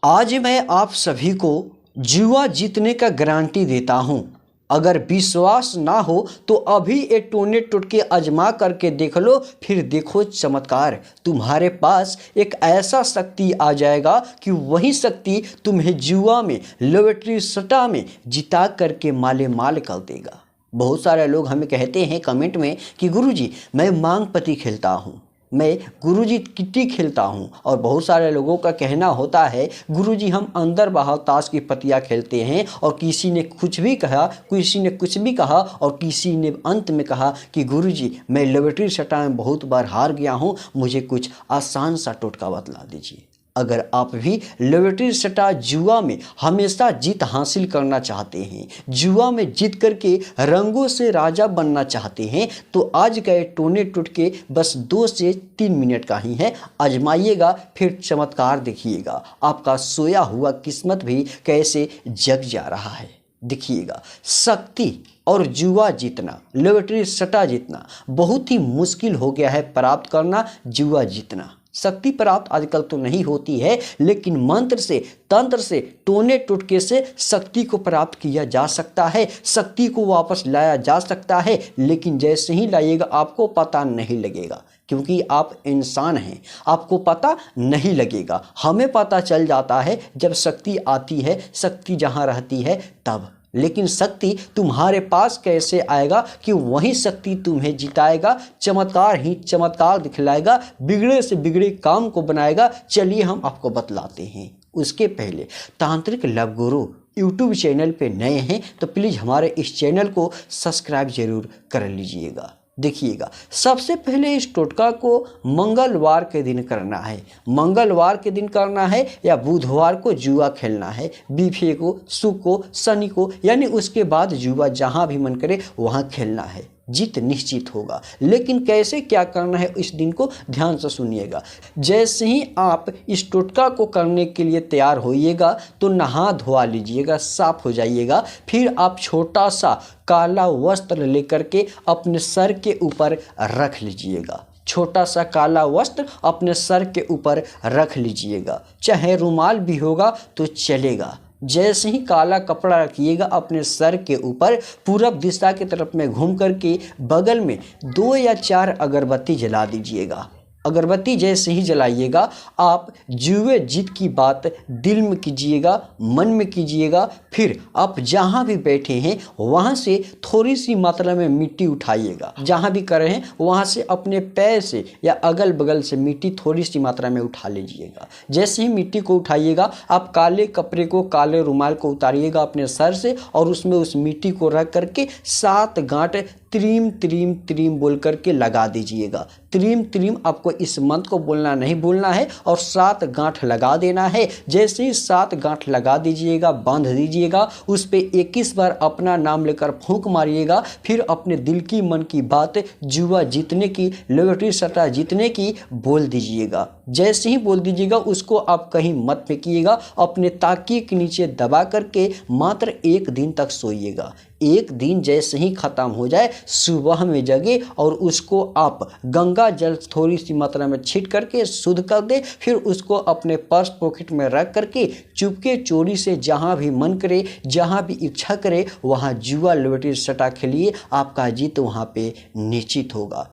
आज मैं आप सभी को जुआ जीतने का गारंटी देता हूं। अगर विश्वास ना हो तो अभी ये टोने टोटके आजमा करके देख लो, फिर देखो चमत्कार। तुम्हारे पास एक ऐसा शक्ति आ जाएगा कि वही शक्ति तुम्हें जुआ में, लॉटरी सट्टा में जिता करके माले माल कर देगा। बहुत सारे लोग हमें कहते हैं कमेंट में कि गुरुजी मैं मांग पत्ती खेलता हूँ, मैं गुरुजी किट्टी खेलता हूँ। और बहुत सारे लोगों का कहना होता है गुरुजी हम अंदर बाहर ताश की पत्तियाँ खेलते हैं, और किसी ने कुछ भी कहा, किसी ने कुछ भी कहा, और किसी ने अंत में कहा कि गुरुजी मैं लॉटरी सट्टा में बहुत बार हार गया हूँ, मुझे कुछ आसान सा टोटका बतला दीजिए। अगर आप भी लॉटरी सट्टा जुआ में हमेशा जीत हासिल करना चाहते हैं, जुआ में जीत करके रंगों से राजा बनना चाहते हैं, तो आज का ये टोने टोटके बस 2 से 3 मिनट का ही है। आजमाइएगा, फिर चमत्कार देखिएगा। आपका सोया हुआ किस्मत भी कैसे जग जा रहा है देखिएगा। शक्ति और जुआ जीतना, लॉटरी सट्टा जीतना बहुत ही मुश्किल हो गया है प्राप्त करना। जुआ जीतना शक्ति प्राप्त आजकल तो नहीं होती है, लेकिन मंत्र से, तंत्र से, टोने टोटके से शक्ति को प्राप्त किया जा सकता है, शक्ति को वापस लाया जा सकता है। लेकिन जैसे ही लाइएगा आपको पता नहीं लगेगा, क्योंकि आप इंसान हैं, आपको पता नहीं लगेगा। हमें पता चल जाता है जब शक्ति आती है, शक्ति जहाँ रहती है तब। लेकिन शक्ति तुम्हारे पास कैसे आएगा कि वही शक्ति तुम्हें जिताएगा, चमत्कार ही चमत्कार दिखलाएगा, बिगड़े से बिगड़े काम को बनाएगा। चलिए हम आपको बतलाते हैं। उसके पहले तांत्रिक लव गुरु यूट्यूब चैनल पे नए हैं तो प्लीज़ हमारे इस चैनल को सब्सक्राइब जरूर कर लीजिएगा। देखिएगा, सबसे पहले इस टोटका को मंगलवार के दिन करना है। मंगलवार के दिन करना है या बुधवार को जुआ खेलना है, बीफे को, शुक्र को, शनि को, यानी उसके बाद जुआ जहां भी मन करे वहां खेलना है। जीत निश्चित होगा। लेकिन कैसे क्या करना है इस दिन को ध्यान से सुनिएगा। जैसे ही आप इस टोटका को करने के लिए तैयार होइएगा तो नहा धोआ लीजिएगा, साफ हो जाइएगा। फिर आप छोटा सा काला वस्त्र लेकर के अपने सर के ऊपर रख लीजिएगा। छोटा सा काला वस्त्र अपने सर के ऊपर रख लीजिएगा, चाहे रुमाल भी होगा तो चलेगा। जैसे ही काला कपड़ा रखिएगा अपने सर के ऊपर, पूरब दिशा की तरफ में घूम करके बगल में 2 या 4 अगरबत्ती जला दीजिएगा। अगरबत्ती जैसे ही जलाइएगा आप जुए जीत की बात दिल में कीजिएगा, मन में कीजिएगा। फिर आप जहाँ भी बैठे हैं वहाँ से थोड़ी सी मात्रा में मिट्टी उठाइएगा। जहाँ भी कर रहे हैं वहाँ से अपने पैर से या अगल बगल से मिट्टी थोड़ी सी मात्रा में उठा लीजिएगा। जैसे ही मिट्टी को उठाइएगा आप काले कपड़े को, काले रुमाल को उतारिएगा अपने सर से, और उसमें उस मिट्टी को रख करके 7 गांठ त्रीम त्रीम त्रीम बोल करके लगा दीजिएगा। त्रीम त्रीम आपको इस मंत्र को बोलना नहीं भूलना है और 7 गांठ लगा देना है। जैसे ही 7 गांठ लगा दीजिएगा, बांध दीजिएगा, उस पे 21 बार अपना नाम लेकर फूंक मारिएगा। फिर अपने दिल की, मन की बात जुआ जीतने की, लॉटरी सट्टा जीतने की बोल दीजिएगा। जैसे ही बोल दीजिएगा उसको आप कहीं मत फेंकिएगा, अपने ताकिए के नीचे दबा करके मात्र 1 दिन तक सोइएगा। 1 दिन जैसे ही खत्म हो जाए सुबह में जगे और उसको आप गंगा जल थोड़ी सी मात्रा में छीट करके शुद्ध कर दे। फिर उसको अपने पर्स पॉकेट में रख करके चुपके चोरी से जहाँ भी मन करे, जहाँ भी इच्छा करे वहाँ जुआ लॉटरी सट्टा खेलिए, आपका जीत वहाँ पे निश्चित होगा।